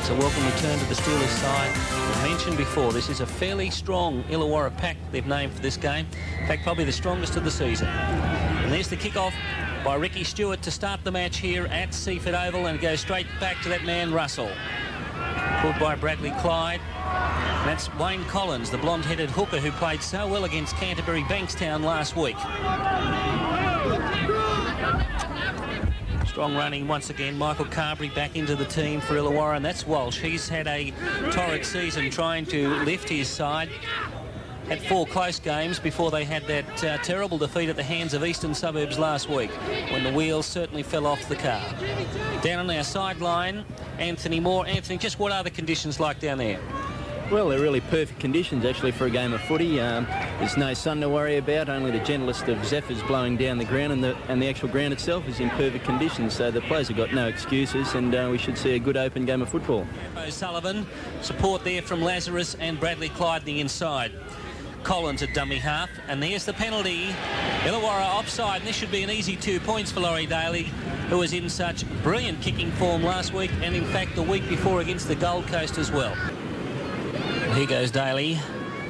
It's a welcome return to the Steelers side. I mentioned before, this is a fairly strong Illawarra pack they've named for this game. In fact, probably the strongest of the season. And there's the kick-off by Ricky Stuart to start the match here at Seiffert Oval and go straight back to that man Russell. Caught by Bradley Clyde. And that's Wayne Collins, the blonde-headed hooker who played so well against Canterbury Bankstown last week. Strong running once again. Michael Carberry back into the team for Illawarra, and that's Walsh. He's had a torrid season trying to lift his side. Had 4 close games before they had that terrible defeat at the hands of Eastern Suburbs last week, when the wheels certainly fell off the car. Down on our sideline, Anthony Moore. Anthony, just what are the conditions like down there? Well, they're really perfect conditions, actually, for a game of footy. There's no sun to worry about, only the gentlest of zephyrs blowing down the ground, and the actual ground itself is in perfect conditions, so the players have got no excuses, and we should see a good open game of football. O'Sullivan, support there from Lazarus and Bradley Clyde the inside. Collins at dummy half, and there's the penalty. Illawarra offside, and this should be an easy 2 points for Laurie Daley, who was in such brilliant kicking form last week, and in fact the week before against the Gold Coast as well. Here goes Daley.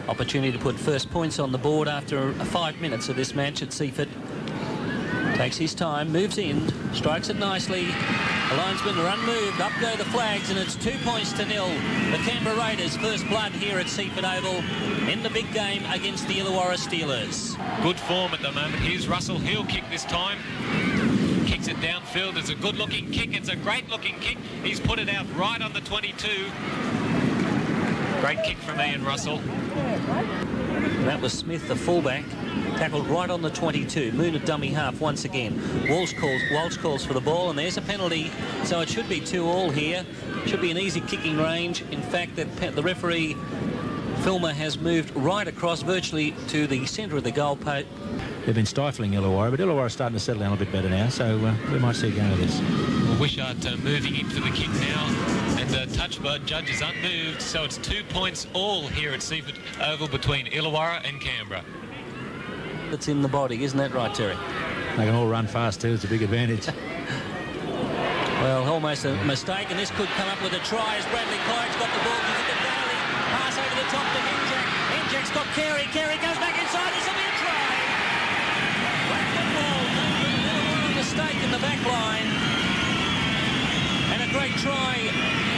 Opportunity to put first points on the board after 5 minutes of this match at Seiffert. Takes his time, moves in, strikes it nicely. The linesmen are unmoved, up go the flags, and it's 2 points to 0. The Canberra Raiders first blood here at Seiffert Oval in the big game against the Illawarra Steelers. Good form at the moment. Here's Russell. He'll kick this time. Kicks it downfield. It's a good-looking kick. It's a great-looking kick. He's put it out right on the 22. Great kick from Ian Russell. That was Smith, the fullback, tackled right on the 22. Moon at dummy half once again. Walsh calls for the ball, and there's a penalty. So it should be 2-2 here. Should be an easy kicking range. In fact, the referee, Filmer, has moved right across virtually to the centre of the goal post. They've been stifling Illawarra, but Illawarra's starting to settle down a bit better now, so we might see a game of this. Well, Wishart moving in for the kick now, and touch by judge is unmoved, so it's 2 points all here at Seiffert Oval between Illawarra and Canberra. It's in the body, isn't that right, Terry? They can all run fast too, it's a big advantage. Well, almost a mistake, and this could come up with a try as Bradley Clyde's got the ball. Gives it to Daley. Pass over the top to Henjak. Henjak's got Carey. Carey goes back inside. This will be a try. Blackwood ball. A mistake in the back line. And a great try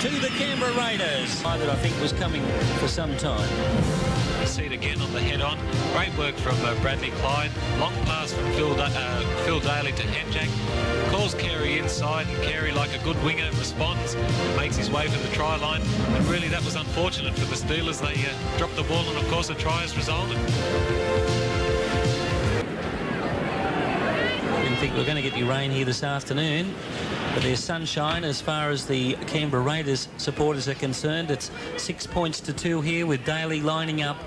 to the Canberra Raiders. That I think was coming for some time. You see it again on the head-on. Great work from Bradley Clyde. Long pass from Phil Daley to Henjak. Calls Carey inside, and Carey, like a good winger, responds and makes his way to the try line. And really, that was unfortunate for the Steelers. They dropped the ball, and of course, the try has resulted. Didn't think we were going to get any rain here this afternoon, but there's sunshine as far as the Canberra Raiders supporters are concerned. It's 6 points to 2 here, with Daley lining up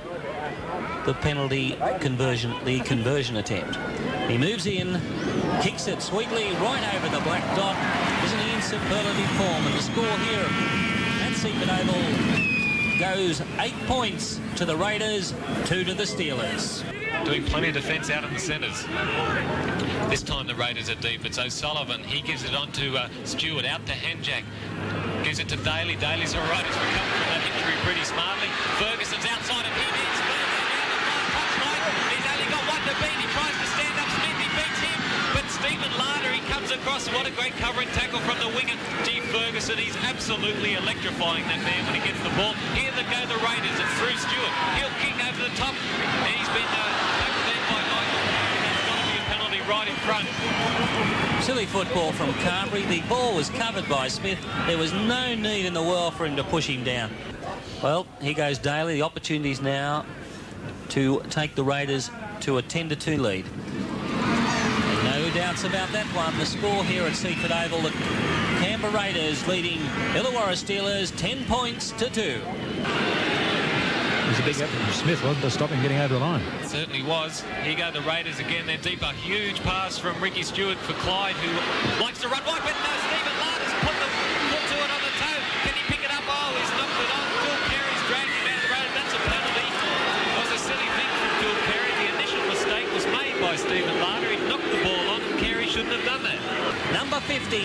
the penalty conversion, the conversion attempt. He moves in, kicks it sweetly right over the black dot. Isn't he in superlative form? And the score here at Seiffert Oval goes 8 points to the Raiders, 2 to the Steelers. Doing plenty of defence out in the centres. This time the Raiders are deep. It's O'Sullivan. He gives it on to Stuart, out to Henjak. Gives it to Daley. Daley's all right. He's recovered from that injury pretty smartly. Ferguson's outside of him. He's only got one to beat. He tries to stand up. Smith, he beats him. But Stephen Larder, he comes across. What a great covering tackle from the winger. G. Ferguson, he's absolutely electrifying that man when he gets the ball. Here they go the Raiders. It's through Stuart. He'll kick over the top. And he's been tackled there by Michael. There's going to be a penalty right in front. Silly football from Carberry. The ball was covered by Smith. There was no need in the world for him to push him down. Well, here goes Daley. The opportunities now to take the Raiders to a 10-2 lead. No doubts about that one. The score here at Seiffert Oval, the Canberra Raiders leading Illawarra Steelers 10 points to 2. It was a big effort from Smith, wasn't it, to stop him getting over the line? It certainly was. Here go the Raiders again. They're deep. A huge pass from Ricky Stuart for Clyde, who likes to run wide, but no, Stephen Larder's put the foot to it on the toe. Can he pick it up? Oh, he's knocked it on. Phil Carey's dragged him out of the road. That's a penalty. It was a silly thing from Phil Carey. The initial mistake was made by Stephen Larder. He knocked the ball on, and Carey should shouldn't have done that. Number 50,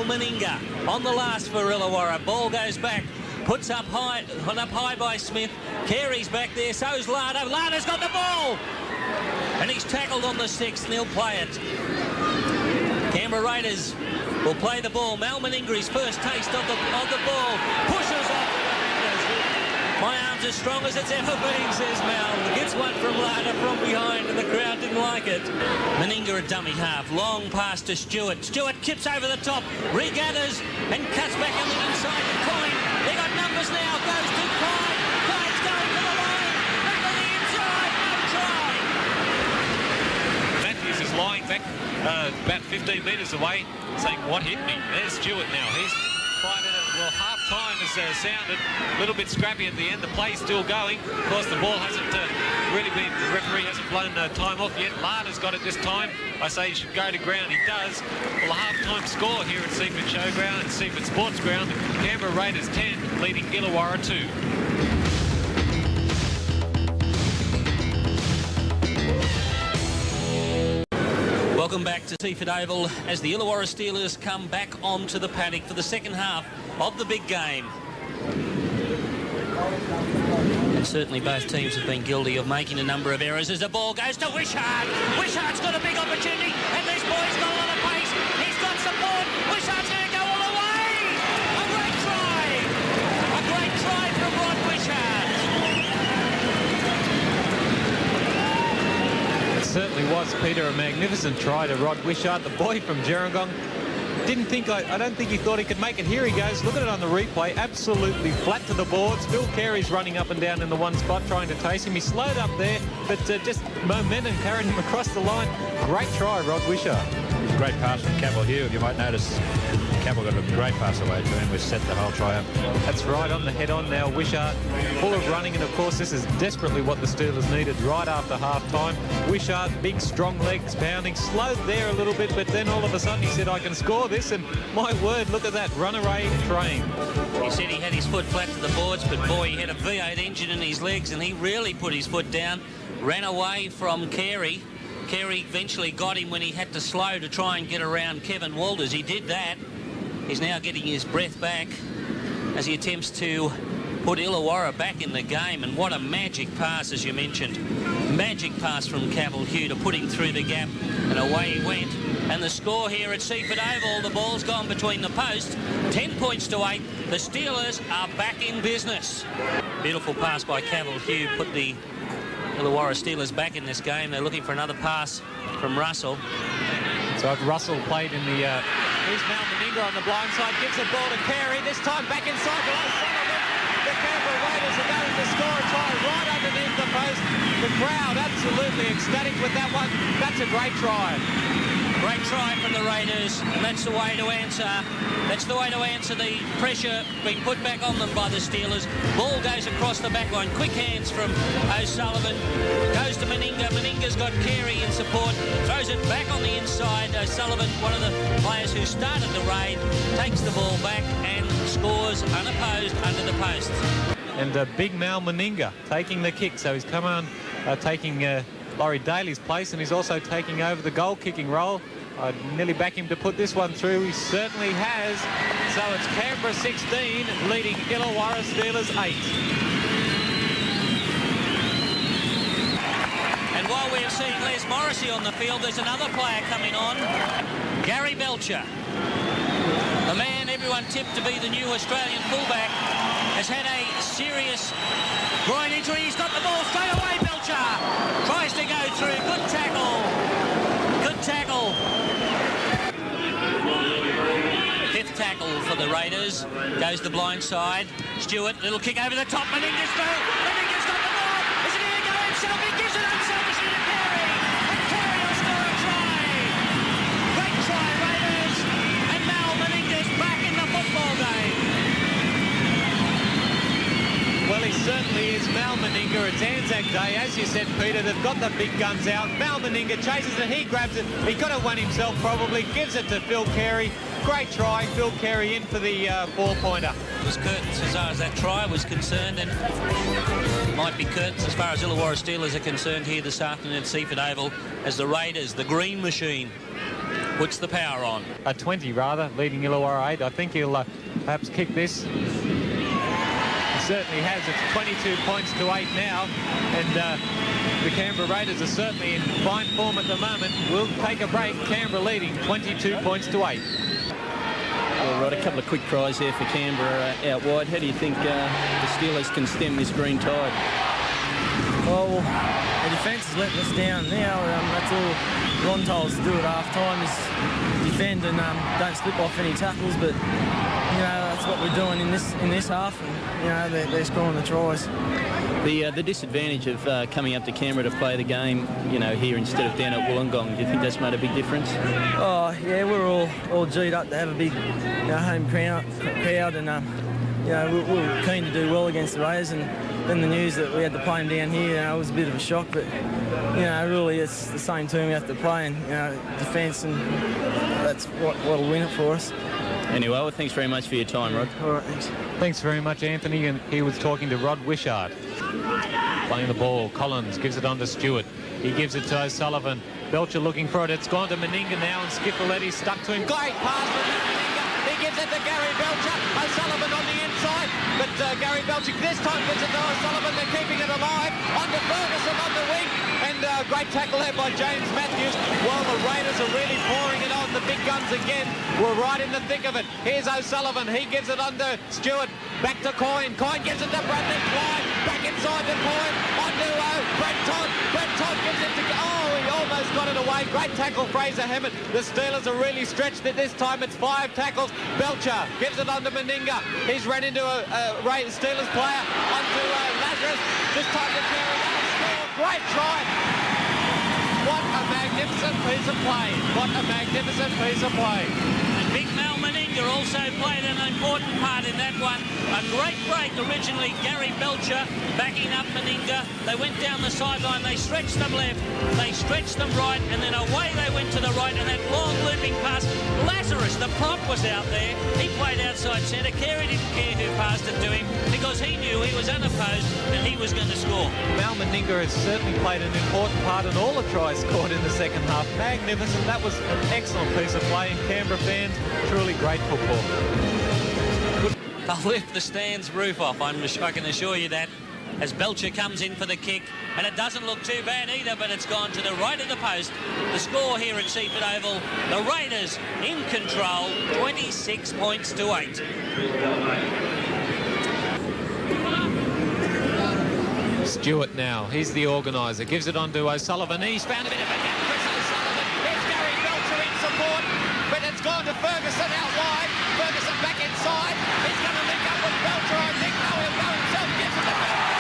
Meninga on the last for Illawarra. Ball goes back. Puts up high by Smith. Carey's back there, so's Larder. Larder's got the ball! And he's tackled on the 6th, and he'll play it. Canberra Raiders will play the ball. Meninga, his first taste of the ball. Pushes off the defenders. My arm's as strong as it's ever been, says Mal. Gets one from Larder from behind, and the crowd didn't like it. Meninga a dummy half. Long pass to Stuart. Stuart tips over the top, regathers, and cuts back on the inside to Coyne. They got numbers now. Goes to Clyde. Clyde's going to the line. Back on the inside. No try. Mathews is lying back about 15 metres away, saying, what hit me? There's Stuart now. He's fighting it. Well, half-time has sounded a little bit scrappy at the end. The play's still going. Of course, the ball hasn't really been... The referee hasn't blown time off yet. Larder's got it this time. I say he should go to ground. He does. Well, a half-time score here at Seiffert Showground and Seiffert Sports Ground. Canberra Raiders 10, leading Illawarra 2. Welcome back to Seiffert Oval as the Illawarra Steelers come back onto the paddock for the second half of the big game. And certainly both teams have been guilty of making a number of errors as the ball goes to Wishart. Wishart's got a big opportunity, and this boy's got a lot of pace. He's got support. Wishart's going to go all the way. A great try. A great try from Rod Wishart. It certainly was, Peter, a magnificent try to Rod Wishart, the boy from Gerringong. I don't think he thought he could make it. Here he goes. Look at it on the replay. Absolutely flat to the boards. Phil Carey's running up and down in the one spot trying to taste him. He slowed up there, but just momentum carried him across the line. Great try, Rod Wishart. Great pass from Heugh. You might notice Campbell got a great pass away to him, which set the whole try up. That's right, on the head-on now. Wishart full of running, and of course this is desperately what the Steelers needed right after half-time. Wishart, big strong legs pounding, slowed there a little bit, but then all of a sudden he said, I can score this, and my word, look at that runaway train. He said he had his foot flat to the boards, but boy, he had a V8 engine in his legs, and he really put his foot down, ran away from Carey. Carey eventually got him when he had to slow to try and get around Kevin Walters. He did that. He's now getting his breath back as he attempts to put Illawarra back in the game. And what a magic pass, as you mentioned. Magic pass from Heugh to put him through the gap, and away he went. And the score here at Seiffert Oval, the ball's gone between the posts. 10 points to 8. The Steelers are back in business. Beautiful pass by Heugh put the Illawarra Steelers back in this game. They're looking for another pass from Russell. So Russell played in the... Here's Meninga on the blind side, gives the ball to Carey. This time back inside below Sullivan. The Canberra Raiders are going to score a try right underneath the post. The crowd absolutely ecstatic with that one. That's a great try. Great try from the Raiders, and that's the way to answer. That's the way to answer the pressure being put back on them by the Steelers. Ball goes across the back line. Quick hands from O'Sullivan. Goes to Meninga. Meninga's got Carey in support. Throws it back on the inside. O'Sullivan, one of the players who started the raid, takes the ball back and scores unopposed under the posts. And big Meninga taking the kick. So he's come on taking Laurie Daley's place, and he's also taking over the goal-kicking role. I'd nearly back him to put this one through. He certainly has. So it's Canberra 16 leading Illawarra Steelers 8. And while we're seeing Les Morrissey on the field, there's another player coming on, Gary Belcher. The man everyone tipped to be the new Australian fullback has had a serious groin injury. He's got the ball straight away, Belcher. Tries to go through. Good tackle. Good tackle. Fifth tackle for the Raiders. Goes the blind side. Stuart, little kick over the top. Meninga's through. Meninga's got the ball. Is it going to go himself? He gives it unselfishly to Carey. And Carey will score a try. Great try, Raiders. And Meninga's back in the football game. Well, he certainly is Meninga. It's ANZAC Day. As you said, Peter, they've got the big guns out. Meninga chases it. He grabs it. He got it one himself probably. Gives it to Phil Carey. Great try. Phil Carey in for the four-pointer. It was curtains as far as that try was concerned, and might be curtains as far as Illawarra Steelers are concerned here this afternoon at Seiffert Oval as the Raiders, the green machine, puts the power on. A 20 rather, leading Illawarra 8. I think he'll perhaps kick this. He certainly has. It's 22 points to 8 now, and the Canberra Raiders are certainly in fine form at the moment. We'll take a break. Canberra leading 22 points to 8. All right, a couple of quick tries there for Canberra out wide. How do you think the Steelers can stem this green tide? Well, the defence is letting us down now. That's all Ron told us to do at half-time is defend and don't slip off any tackles. But you know, that's what we're doing in this half, and you know, they're scoring the tries. The disadvantage of coming up to Canberra to play the game, you know, here instead of down at Wollongong, do you think that's made a big difference? Oh yeah, we're all G'd up to have a big, you know, home crowd, and you know, we were keen to do well against the Raiders, and then the news that we had to play them down here, you know, it was a bit of a shock. But you know, really, it's the same team we have to play, and you know, defence, and that's what'll win it for us. Anyway, well, thanks very much for your time, Rod. All right, thanks. Thanks very much, Anthony. And he was talking to Rod Wishart. Playing the ball. Collins gives it on to Stuart. He gives it to O'Sullivan. Belcher looking for it. It's gone to Meninga now, and Schifilliti stuck to him. Great pass from Meninga. He gives it to Gary Belcher. O'Sullivan on the inside. But Gary Belcher this time gives it to O'Sullivan. They're keeping it alive. On to Ferguson on the wing. And great tackle there by James Mathews. Well, the Raiders are really pouring it on. The big guns again. We're right in the thick of it. Here's O'Sullivan. He gives it on to Stuart. Back to Coyne. Coyne gives it to Bradley Clyde. Back inside to Coyne. On to Brent Todd. Brent Todd gives it to... Oh, he almost got it away. Great tackle, Fraser Hamment. The Steelers are really stretched at this time. It's 5 tackles. Belcher gives it on to Meninga. He's run into a Steelers player. On to Lazarus. This time to Carey. Great try. What a magnificent piece of play. What a magnificent piece of play. And big Mal Meninga also played an important part in that one. A great break originally. Gary Belcher backing up Meninga. They went down the sideline. They stretched them left. They stretched them right. And then away they went to the right. And that long looping pass. Lazarus, the prop, was out there. He played outside centre. Carey didn't care who passed it to him because he knew he was unopposed and he was going to score. Mal Meninga has certainly played an important part in all the tries scored in the second half. Magnificent. That was an excellent piece of play. And Canberra fans, truly great football. They'll lift the stand's roof off, I can assure you that, as Belcher comes in for the kick. And it doesn't look too bad either, but it's gone to the right of the post. The score here at Seiffert Oval, the Raiders in control, 26 points to 8. Stuart now, he's the organiser, gives it on to O'Sullivan. He's found a bit of a gap. Chris O'Sullivan, there's Gary Belcher in support, but it's gone to Ferguson out wide. Ferguson back inside. He's going to link up with Belcher, I think. No, he'll go himself. Gives it to Belcher.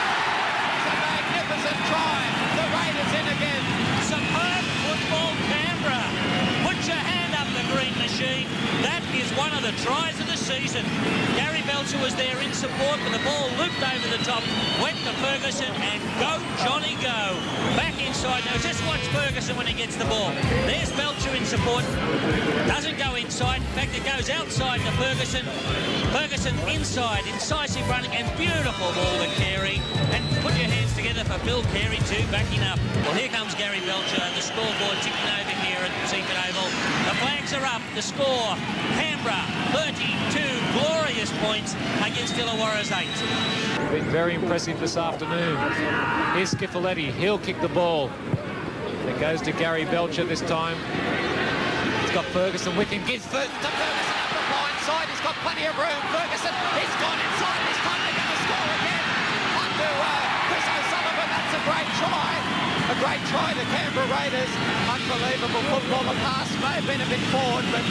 It's a magnificent try. The Raiders in again. Superb football, Canberra. Put your hand up the green machine. That is one of the tries of the season. Gary Belcher was there in support, but the ball looped over the top, went to Ferguson, and go, Johnny, go. Back inside. Now, just watch Ferguson when he gets the ball. There's Belcher in support. Doesn't go inside. In fact, it goes outside to Ferguson. Ferguson inside, incisive running, and beautiful ball to Carey. And put your hands together for Bill Carey too, backing up. Well, here comes Gary Belcher. The scoreboard ticking over here at Seiffert Oval. The flags are up. The score, Canberra 32 glorious points against Illawarra's 8. Been very impressive this afternoon. Here's Schifilliti. He'll kick the ball. It goes to Gary Belcher this time. He's got Ferguson with him. Gives Ferguson to Ferguson up the blind side. He's got plenty of room. Ferguson, he's gone inside. This time they're going to score again. On to Chris O'Sullivan. That's a great try. A great try to Canberra Raiders. Unbelievable football. The pass may have been a bit forward, but,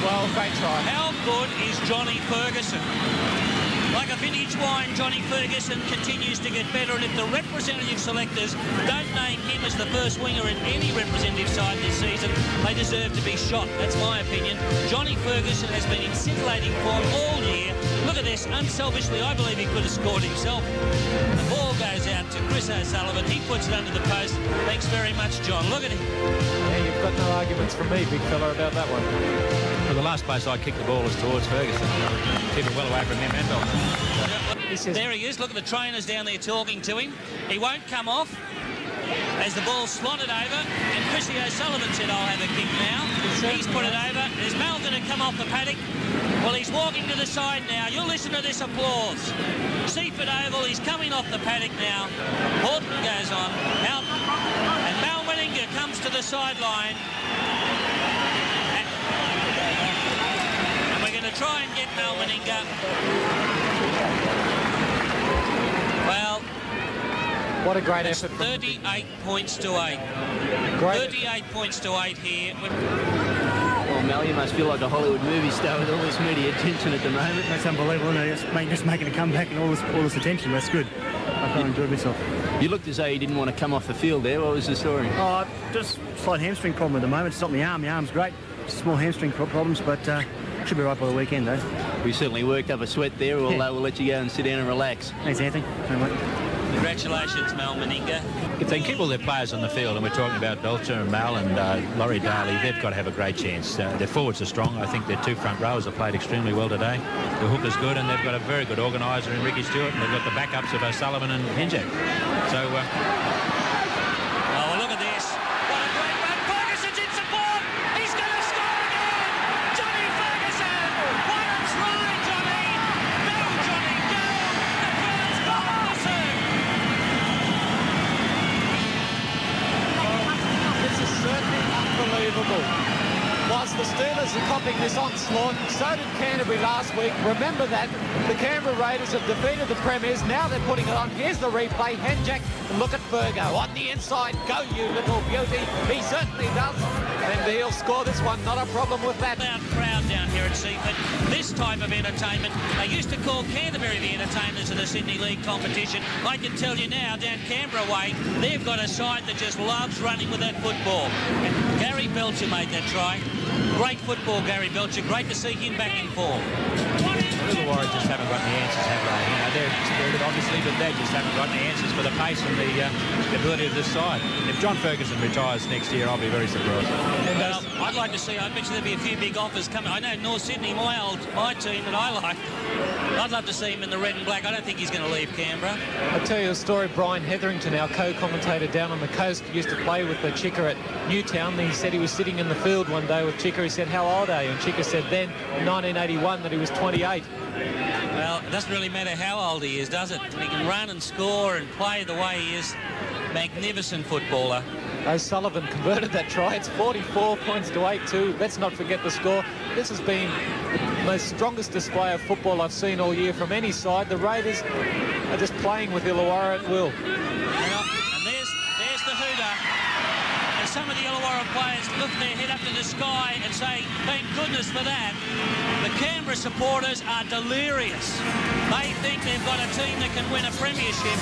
well, great try. How good is Johnny Ferguson? Like a vintage wine, Johnny Ferguson continues to get better, and if the representative selectors don't name him as the first winger in any representative side this season, they deserve to be shot. That's my opinion. Johnny Ferguson has been in scintillating form all year. Look at this, unselfishly, I believe he could have scored himself. The ball goes out to Chris O'Sullivan. He puts it under the post. Thanks very much, John. Look at him. Yeah, you've got no arguments from me, big fella, about that one. Well, the last place I kicked the ball was towards Ferguson. Keeping well away from him and Belcher. There he is. Look at the trainers down there talking to him. He won't come off. as the ball slotted over, and Chrissy O'Sullivan said, I'll have a kick now. He's put it over. Is Mel going to come off the paddock? Well, he's walking to the side now. You'll listen to this applause. Seiffert oval, he's coming off the paddock now. Houghton goes on, out, and Mal Meninga comes to the sideline. And we're going to try and get Mal Meninga. Well, what a great effort. 38 points to 8. Great. 38 points to 8 here. Well, Mel, you must feel like a Hollywood movie star with all this media attention at the moment. That's unbelievable, isn't it? Just making a comeback and all this attention. That's good. I quite enjoyed myself. You looked as though you didn't want to come off the field there. What was the story? Oh, just slight hamstring problem at the moment. It's not my arm. My arm's great. Just small hamstring problems, but should be right by the weekend, though. We certainly worked up a sweat there, although we'll let you go and sit down and relax. Thanks, Anthony. Congratulations, Mal Meninga. If they keep all their players on the field, and we're talking about Belcher and Mal and Laurie Daley, they've got to have a great chance. Their forwards are strong. I think their two front rows have played extremely well today. The hooker's good, and they've got a very good organiser in Ricky Stuart, and they've got the backups of O'Sullivan and Henjak. So, oh, well, look at this. What a great run. Ferguson's in support. He's going to score again. Johnny Ferguson. What a try, Johnny. Go, Johnny, go. The crowd's got Ferguson. This is certainly unbelievable. Whilst the Steelers are copying this onslaught, so did Canterbury last week. Remember that. The Canberra Raiders have defeated the Premiers. Now they're putting it on. Here's the replay. Henjak, look at Virgo on the inside. Go, you little beauty. He certainly does. And he'll score this one. Not a problem with that. Loud crowd down here at Seiffert. This type of entertainment. They used to call Canterbury the entertainers of the Sydney League competition. I can tell you now, down Canberra way, they've got a side that just loves running with that football. And Gary Belcher made that try. Great football, Gary Belcher. Great to see him back in form. the Illawarra just haven't got the answers, have they? You know, they're spirited, obviously, but they just haven't got the answers for the pace and the ability of this side. If John Ferguson retires next year, I'll be very surprised. Well, I'd like to see, I bet you there'll be a few big offers coming. I know North Sydney, my team that I like, I'd love to see him in the red and black. I don't think he's going to leave Canberra. I'll tell you a story. Brian Hetherington, our co-commentator down on the coast, used to play with the Chicker at Newtown. He said he was sitting in the field one day with Chicker. He said, "How old are you?" And Chicker said then, in 1981, that he was 28. Well, it doesn't really matter how old he is, does it? He can run and score and play the way he is. Magnificent footballer. O'Sullivan converted that try. It's 44 points to 8-2. Let's not forget the score. This has been the most strongest display of football I've seen all year from any side. The Raiders are just playing with Illawarra at will. And there's the hooter. And some of the Illawarra players lift their head up to the sky and say, thank goodness for that. The Canberra supporters are delirious. They think they've got a team that can win a premiership.